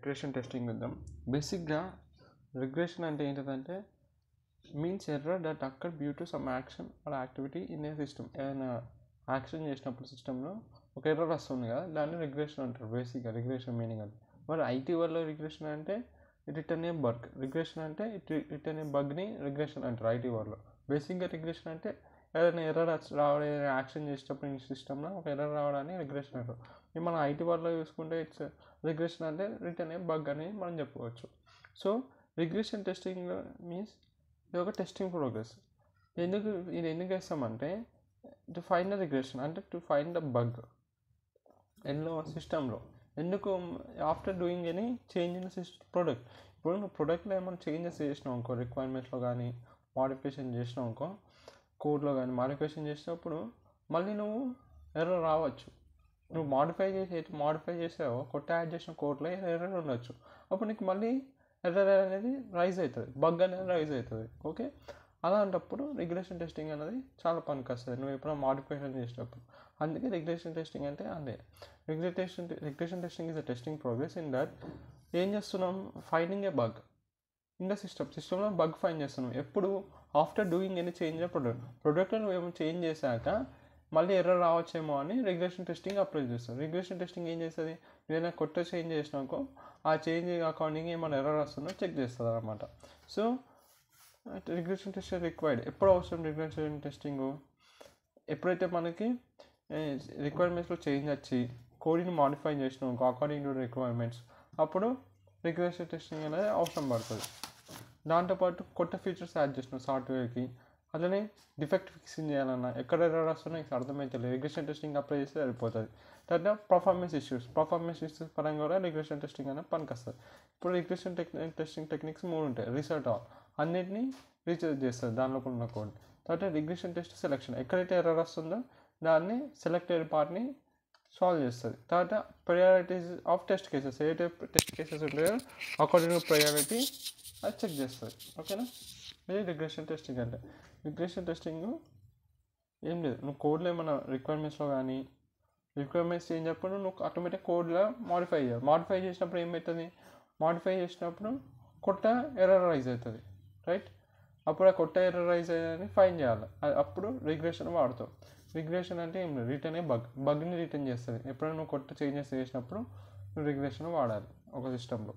Regression testing చూద్దాం. బేసిక్గా regression అంటే ఏంటంటే means error that occur due to some action or activity in a system. ఏదైనా action చేసినప్పుడు సిస్టంలో ఒక ఎర్రర్ వస్తుంది కదా, దాన్ని రిగ్రెషన్ అంటారు. బేసిక్గా రిగ్రెషన్ మీనింగ్ అది. మరి ఐటీ వల్ల రిగ్రెషన్ అంటే రిటర్న్ ఏ బగ్. రిగ్రెషన్ అంటే రిటర్న్ ఏ బగ్ని రిగ్రెషన్ అంటారు ఐటీ వల్ల. బేసిక్గా రిగ్రెషన్ అంటే ఏదైనా ఎర్రర్ రావడం, యాక్షన్ చేసేటప్పుడు ఈ సిస్టంలో ఒక ఎర్రర్ రావడాన్ని రిగ్రెషన్ అంటారు. మనం ఐటీ వల్ల చూసుకుంటే ఇట్స్ రిగ్రెషన్ అంటే రిటర్న్ ఏ బగ్ అని మనం చెప్పుకోవచ్చు. సో రిగ్రెషన్ టెస్టింగ్ మీన్స్ ఇది ఒక టెస్టింగ్ ప్రోగ్రెస్. ఇది ఎందుకు వేస్తామంటే టు ఫైండ్ ద రిగ్రెషన్, అంటే టు ఫైండ్ ద బగ్ సిస్టంలో. ఎందుకు after doing any change in product. ఇప్పుడు నువ్వు ప్రోడక్ట్లో ఏమైనా చేంజెస్ చేసినావు అనుకో, రిక్వైర్మెంట్స్లో కానీ మాడిఫికేషన్ చేసినావు అనుకో, కోడ్లో కానీ మాడిఫికేషన్ చేసినప్పుడు మళ్ళీ నువ్వు ఎర్రర్ రావచ్చు. నువ్వు మాడిఫై చేసావో కొత్త యాడ్ చేసిన కోడ్లో ఎర్రర్ ఉండొచ్చు. అప్పుడు నీకు మళ్ళీ ఎర్రర్ అనేది రైజ్ అవుతుంది, బగ్ అనేది రైజ్ అవుతుంది. ఓకే, అలాంటప్పుడు రిగ్రెషన్ టెస్టింగ్ అనేది చాలా పనికి వస్తుంది నువ్వు ఎప్పుడైనా మాడిఫికేషన్ చేసేటప్పుడు. అందుకే రిగ్రెషన్ టెస్టింగ్ అంటే అదే. Regression testing is a testing progress in that ఏం చేస్తున్నాం, finding A bug in the సిస్టంలో బగ్ ఫైండ్ చేస్తున్నాం. ఎప్పుడు ఆఫ్టర్ డూయింగ్ ఎనీ చేంజ్ ప్రొడక్ట్లో నువ్వు ఏమైనా చేంజ్ చేశాక మళ్ళీ ఎర్రర్ రావచ్చేమో అని రిగ్రెషన్ టెస్టింగ్ అప్లై చేస్తాం. రిగ్రెషన్ టెస్టింగ్ ఏం చేస్తుంది, ఏదైనా కొత్త చేంజ్ చేసినాకో ఆ చేంజ్ అకార్డింగ్ ఏమైనా ఎర్రర్ వస్తుందో చెక్ చేస్తుంది అనమాట. So regression testing required. ఎప్పుడు అవసరం రిగ్రెషన్ టెస్టింగ్? ఎప్పుడైతే మనకి రిక్వైర్మెంట్స్లో చేంజ్ వచ్చి కోడ్ని మాడిఫై చేసినాం అకార్డింగ్ టు రిక్వైర్మెంట్స్, అప్పుడు రిగ్రెషన్ టెస్టింగ్ అనేది అవసరం పడుతుంది. దాంతోపాటు కొత్త ఫీచర్స్ యాడ్ చేసినాం సాఫ్ట్వేర్కి, అట్లనే డిఫెక్ట్ ఫిక్సింగ్ చేయాలన్నా ఎక్కడ ఎర్రర్ వస్తున్నా నీకు అర్థమవుతుంది, రిగ్రెషన్ టెస్టింగ్ అప్లై చేస్తే సరిపోతుంది. తర్వాత పర్ఫార్మెన్స్ ఇష్యూస్ పరంగా కూడా రిగ్రెషన్ టెస్టింగ్ అనేది పనికి వస్తుంది. ఇప్పుడు రిగ్రెషన్ టెస్టింగ్ టెక్నిక్స్ 3 ఉంటాయి. రీసెట్ ఆల్ అన్నిటినీ రీసెర్చ్ చేస్తుంది దానిలో ఉన్న కోడ్. తర్వాత రిగ్రెషన్ టెస్ట్ సెలెక్షన్, ఎక్కడైతే ఎర్రర్ వస్తుందో దాన్ని సెలెక్టెడ్ పార్ట్ని సాల్వ్ చేస్తుంది. తర్వాత ప్రయారిటీస్ ఆఫ్ టెస్ట్ కేసెస్, ఏదైతే టెస్ట్ కేసెస్ ఉంటాయో అకార్డింగ్ టు ప్రయారిటీ అది చెక్ చేస్తుంది. ఓకేనా, ఇది రిగ్రెషన్ టెస్టింగ్ అంటే. రిగ్రెషన్ టెస్టింగ్ ఏం లేదు, నువ్వు కోడ్లో ఏమైనా రిక్వైర్మెంట్స్లో కానీ రిక్వైర్మెంట్స్ చేంజ్ అప్పుడు నువ్వు ఆటోమేటిక్ కోడ్లో మాడిఫై చేసినప్పుడు ఏమవుతుంది, మాడిఫై చేసినప్పుడు కొత్త ఎర్రర్ రైజ్ అవుతుంది, రైట్? అప్పుడు ఆ కొత్త ఎర్రర్ రైజ్ అయ్యేదని ఫైండ్ చేయాలి. అప్పుడు రిగ్రెషన్ వాడతావు. రిగ్రెషన్ అంటే ఏం లేదు, రిటర్న్ ఏ బగ్ని రిటర్న్ చేస్తుంది. ఎప్పుడైనా నువ్వు కొత్త చేంజెస్ చేసినప్పుడు నువ్వు రిగ్రెషన్ వాడాలి ఒక సిస్టంలో.